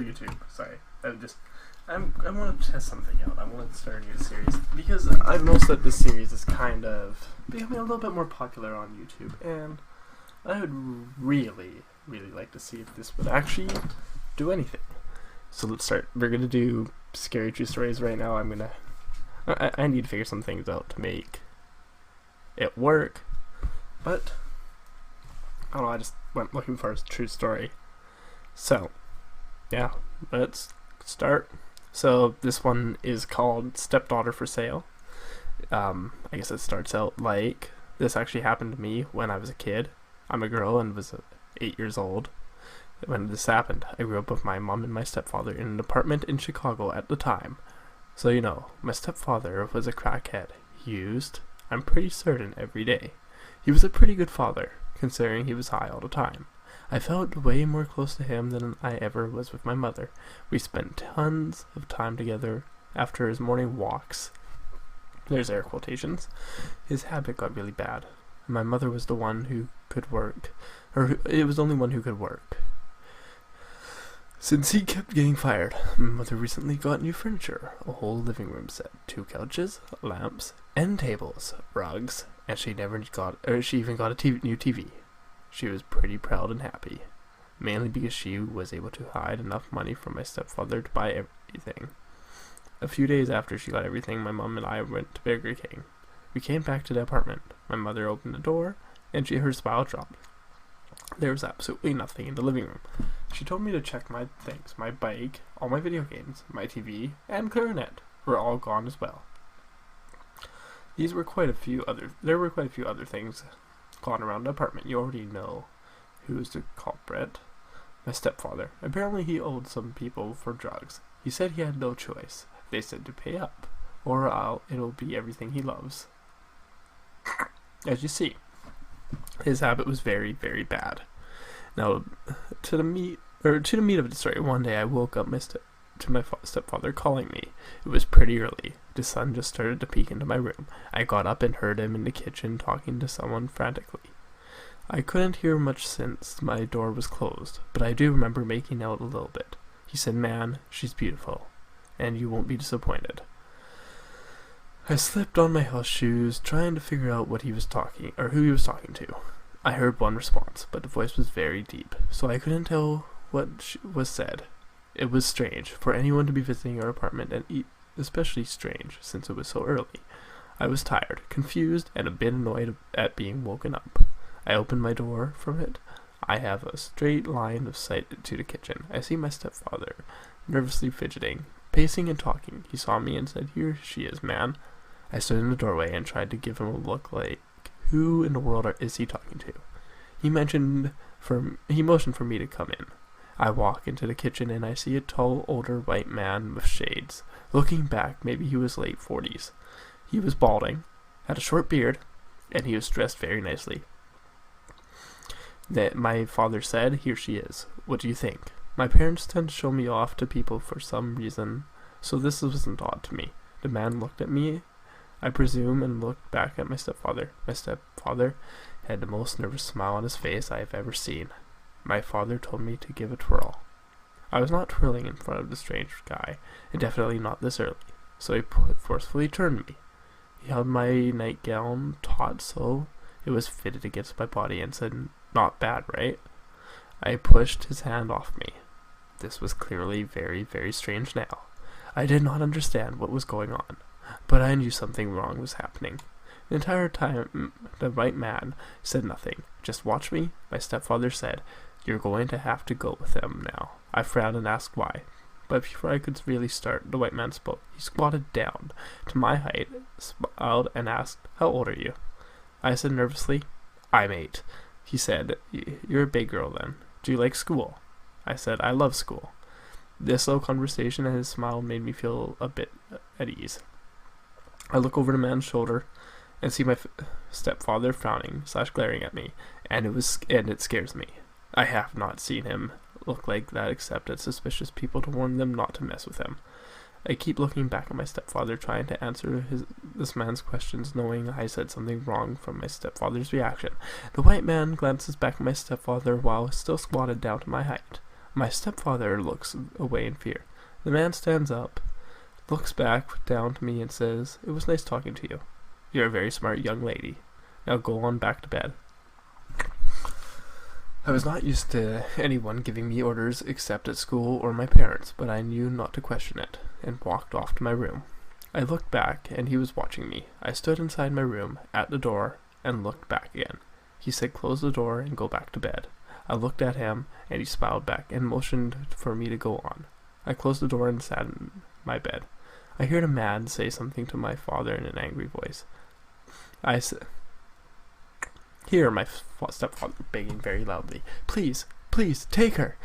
YouTube. Sorry, I want to test something out. I want to start a new series because I've noticed that this series is kind of becoming a little bit more popular on YouTube, and I would really like to see if this would actually do anything. So let's start. We're gonna do scary true stories right now. I need to figure some things out to make it work, but I don't know. I just went looking for a true story. So yeah, let's start. So this one is called Stepdaughter for Sale. I guess it starts out like this actually happened to me when I was a kid. I'm a girl and was 8 years old when this happened. I grew up with my mom and my stepfather in an apartment in Chicago at the time. So you know, my stepfather was a crackhead. He used, I'm pretty certain, every day. He was a pretty good father, considering he was high all the time. I felt way more close to him than I ever was with my mother. We spent tons of time together after his morning walks. There's air quotations. His habit got really bad. My mother was the one who could work, it was the only one who could work. Since he kept getting fired, my mother recently got new furniture, a whole living room set, 2 couches, lamps, end tables, rugs, and she even got a new TV. She was pretty proud and happy, mainly because she was able to hide enough money from my stepfather to buy everything. A few days after she got everything, my mom and I went to Burger King. We came back to the apartment. My mother opened the door, and her smile dropped. There was absolutely nothing in the living room. She told me to check my things. My bike, all my video games, my TV, and clarinet were all gone as well. There were quite a few other things gone around the apartment. You already know who's the culprit. My stepfather. Apparently he owed some people for drugs. He said he had no choice. They said to pay up, or it'll be everything he loves. As you see, his habit was very, very bad. Now, to the meat of the story, one day I woke up to my stepfather calling me. It was pretty early. The sun just started to peek into my room. I got up and heard him in the kitchen talking to someone frantically. I couldn't hear much since my door was closed, but I do remember making out a little bit. He said, "Man, she's beautiful, and you won't be disappointed." I slipped on my house shoes, trying to figure out who he was talking to. I heard one response, but the voice was very deep, so I couldn't tell what was said. It was strange for anyone to be visiting our apartment, and especially strange since it was so early. I was tired, confused, and a bit annoyed at being woken up. I opened my door from it. I have a straight line of sight to the kitchen. I see my stepfather, nervously fidgeting, pacing and talking. He saw me and said, "Here she is, man." I stood in the doorway and tried to give him a look like, who in the world is he talking to? He motioned for me to come in. I walk into the kitchen and I see a tall, older white man with shades. Looking back, maybe he was late 40s. He was balding, had a short beard, and he was dressed very nicely. My father said, "Here she is. What do you think?" My parents tend to show me off to people for some reason, so this wasn't odd to me. The man looked at me, I presume, and looked back at my stepfather. My stepfather had the most nervous smile on his face I have ever seen. My father told me to give a twirl. I was not twirling in front of the strange guy, and definitely not this early, so he forcefully turned me. He held my nightgown taut so it was fitted against my body and said, "Not bad, right?" I pushed his hand off me. This was clearly very, very strange now. I did not understand what was going on, but I knew something wrong was happening. The entire time, the white man said nothing. "Just watch me," my stepfather said. "You're going to have to go with them now." I frowned and asked why. But before I could really start, the white man spoke. He squatted down to my height, smiled, and asked, "How old are you?" I said nervously, "I'm 8. He said, "You're a big girl then. Do you like school?" I said, "I love school." This little conversation and his smile made me feel a bit at ease. I look over the man's shoulder and see my stepfather frowning / glaring at me, and it scares me. I have not seen him look like that except at suspicious people to warn them not to mess with him. I keep looking back at my stepfather, trying to answer this man's questions, knowing I said something wrong from my stepfather's reaction. The white man glances back at my stepfather while still squatted down to my height. My stepfather looks away in fear. The man stands up, looks back down to me and says, "It was nice talking to you. You're a very smart young lady. Now go on back to bed." I was not used to anyone giving me orders except at school or my parents, but I knew not to question it, and walked off to my room. I looked back, and he was watching me. I stood inside my room, at the door, and looked back again. He said, "Close the door and go back to bed." I looked at him, and he smiled back and motioned for me to go on. I closed the door and sat in my bed. I heard a man say something to my father in an angry voice. I hear my stepfather begging very loudly, "Please, please, take her."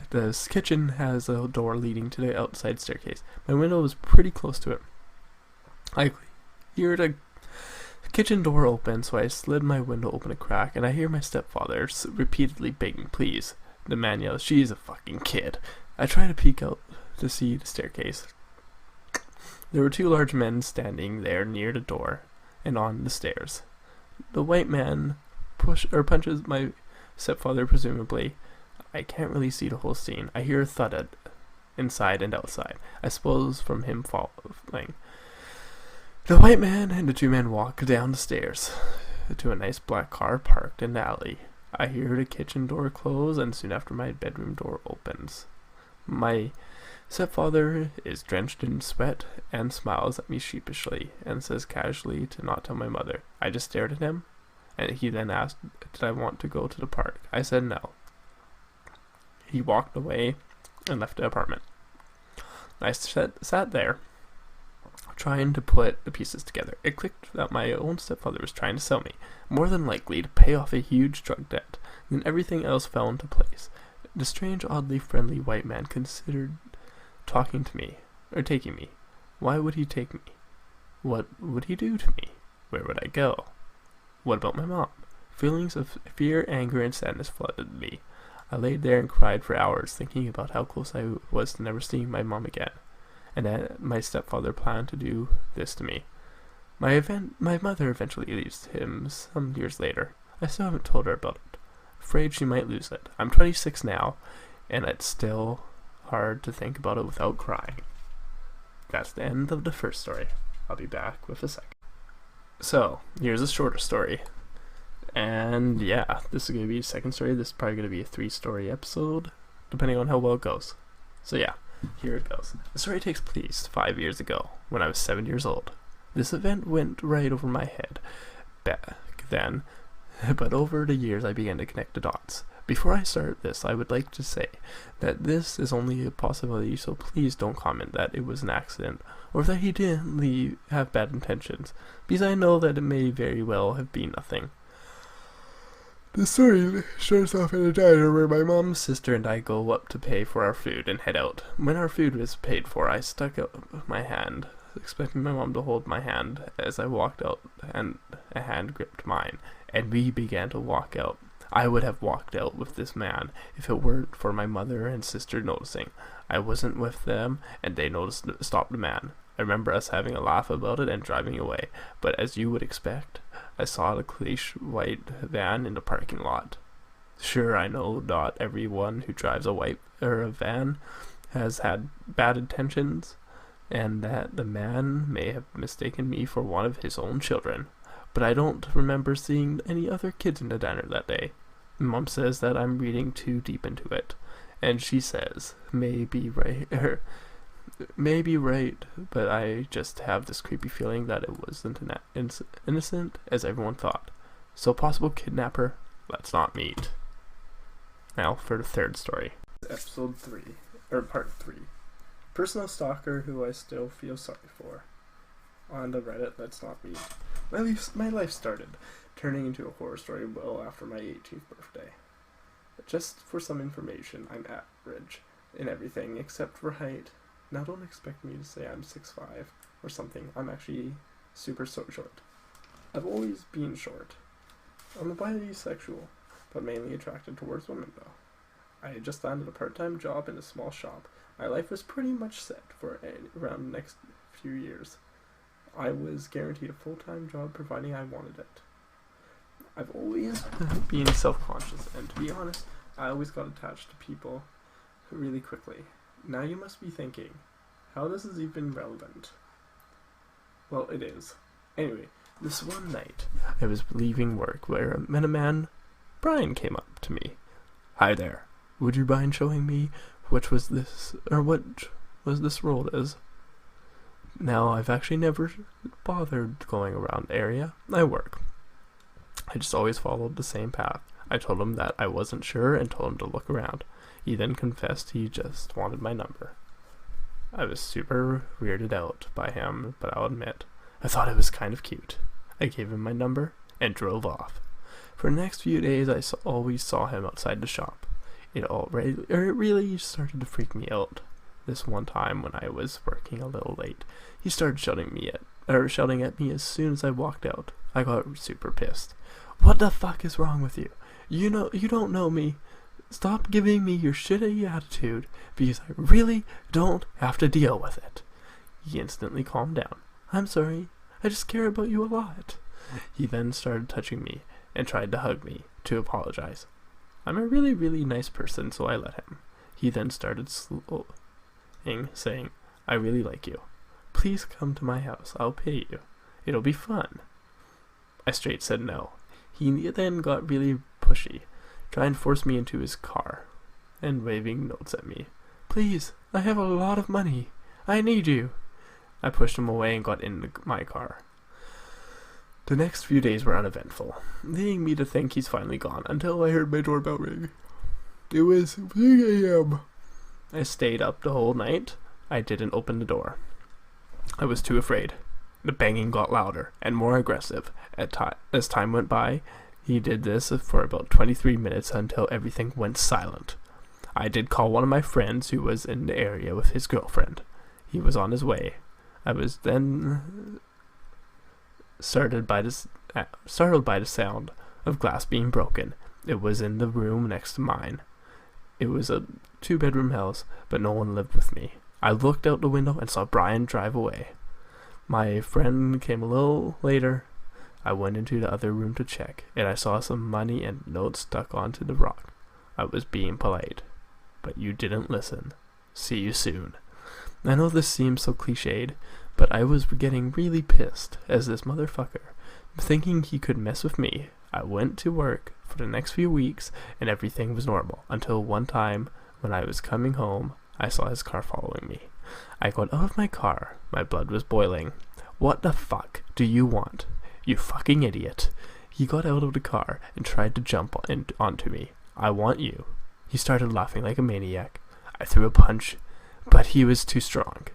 The kitchen has a door leading to the outside staircase. My window was pretty close to it. I hear the kitchen door open, so I slid my window open a crack, and I hear my stepfather repeatedly begging, "Please." The man yells, "She's a fucking kid." I try to peek out to see the staircase. There were two large men standing there near the door and on the stairs. The white man punches my stepfather, presumably. I can't really see the whole scene. I hear a thud inside and outside, I suppose from him falling. The white man and the two men walk down the stairs to a nice black car parked in the alley. I hear the kitchen door close, and soon after my bedroom door opens. My stepfather is drenched in sweat and smiles at me sheepishly and says casually to not tell my mother. I just stared at him, and he then asked, did I want to go to the park? I said no. He walked away and left the apartment. I sat there, trying to put the pieces together. It clicked that my own stepfather was trying to sell me, more than likely to pay off a huge drug debt. Then everything else fell into place. The strange, oddly friendly white man considered talking to me, or taking me. Why would he take me? What would he do to me? Where would I go? What about my mom? Feelings of fear, anger, and sadness flooded me. I laid there and cried for hours, thinking about how close I was to never seeing my mom again, and that my stepfather planned to do this to me. My mother eventually leaves him some years later. I still haven't told her about it. Afraid she might lose it. I'm 26 now, and it's still hard to think about it without crying. That's the end of the first story. I'll be back with the second. So, here's a shorter story. And yeah, this is going to be the second story. This is probably going to be a 3-story episode, depending on how well it goes. So yeah, here it goes. The story takes place 5 years ago, when I was 7 years old. This event went right over my head back then, but over the years I began to connect the dots. Before I start this, I would like to say that this is only a possibility, so please don't comment that it was an accident, or that he didn't have bad intentions, because I know that it may very well have been nothing. The story starts off in a diner where my mom, sister, and I go up to pay for our food and head out. When our food was paid for, I stuck out my hand, expecting my mom to hold my hand as I walked out, and a hand gripped mine, and we began to walk out. I would have walked out with this man if it weren't for my mother and sister noticing. I wasn't with them, and they stopped the man. I remember us having a laugh about it and driving away, but as you would expect, I saw the cliche white van in the parking lot. Sure, I know not everyone who drives a van has had bad intentions, and that the man may have mistaken me for one of his own children, but I don't remember seeing any other kids in the diner that day. Mom says that I'm reading too deep into it, and she says, may be right, but I just have this creepy feeling that it wasn't innocent as everyone thought. So possible kidnapper, let's not meet. Now for the third story. Episode 3, or part 3. Personal stalker who I still feel sorry for. On the Reddit, let's not meet. My life started turning into a horror story well after my 18th birthday. Just for some information, I'm average in everything except for height. Now don't expect me to say I'm 6'5" or something. I'm actually super short. I've always been short. I'm a bisexual, but mainly attracted towards women though. I had just landed a part-time job in a small shop. My life was pretty much set for around the next few years. I was guaranteed a full-time job providing I wanted it. I've always been self-conscious, and to be honest, I always got attached to people really quickly. Now you must be thinking, how this is even relevant? Well, it is. Anyway, this one night, I was leaving work where I met a man. Brian came up to me. Hi there. Would you mind showing me what was this role is? Now, I've actually never bothered going around the area I work. I just always followed the same path. I told him that I wasn't sure and told him to look around. He then confessed he just wanted my number. I was super weirded out by him, but I'll admit, I thought it was kind of cute. I gave him my number and drove off. For the next few days, I always saw him outside the shop. It really started to freak me out. This one time when I was working a little late, he started shouting at me as soon as I walked out. I got super pissed. What the fuck is wrong with you? You don't know me. Stop giving me your shitty attitude, because I really don't have to deal with it. He instantly calmed down. I'm sorry. I just care about you a lot. He then started touching me and tried to hug me to apologize. I'm a really, really nice person, so I let him. He then started saying, I really like you. Please come to my house. I'll pay you. It'll be fun. I straight said no. He then got really pushy, trying to force me into his car, and waving notes at me. Please, I have a lot of money. I need you. I pushed him away and got into my car. The next few days were uneventful, leading me to think he's finally gone, until I heard my doorbell ring. It was 3 a.m. I stayed up the whole night. I didn't open the door. I was too afraid. The banging got louder and more aggressive. As time went by, he did this for about 23 minutes until everything went silent. I did call one of my friends who was in the area with his girlfriend. He was on his way. I was then startled by the sound of glass being broken. It was in the room next to mine. It was a 2-bedroom house, but no one lived with me. I looked out the window and saw Brian drive away. My friend came a little later. I went into the other room to check, and I saw some money and notes stuck onto the rock. I was being polite, but you didn't listen. See you soon. I know this seems so cliched, but I was getting really pissed as this motherfucker, thinking he could mess with me. I went to work for the next few weeks, and everything was normal, until one time when I was coming home, I saw his car following me. I got out of my car. My blood was boiling. What the fuck do you want? You fucking idiot. He got out of the car and tried to jump onto me. I want you. He started laughing like a maniac. I threw a punch, but he was too strong.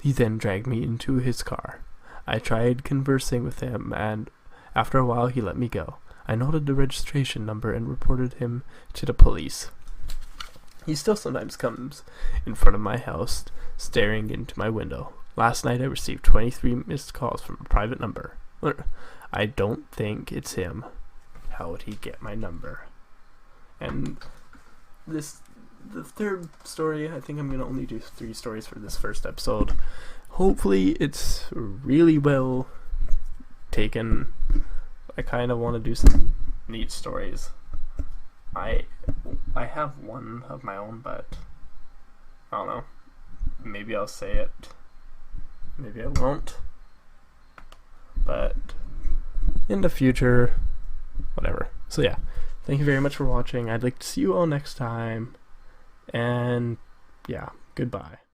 He then dragged me into his car. I tried conversing with him, and after a while he let me go. I noted the registration number and reported him to the police. He still sometimes comes in front of my house, staring into my window. Last night I received 23 missed calls from a private number. I don't think it's him. How would he get my number? And the third story, I think I'm going to only do 3 stories for this first episode. Hopefully it's really well taken. I kind of want to do some neat stories. I have one of my own, but I don't know. Maybe I'll say it. Maybe I won't. But in the future, whatever. So yeah, thank you very much for watching. I'd like to see you all next time. And yeah, goodbye.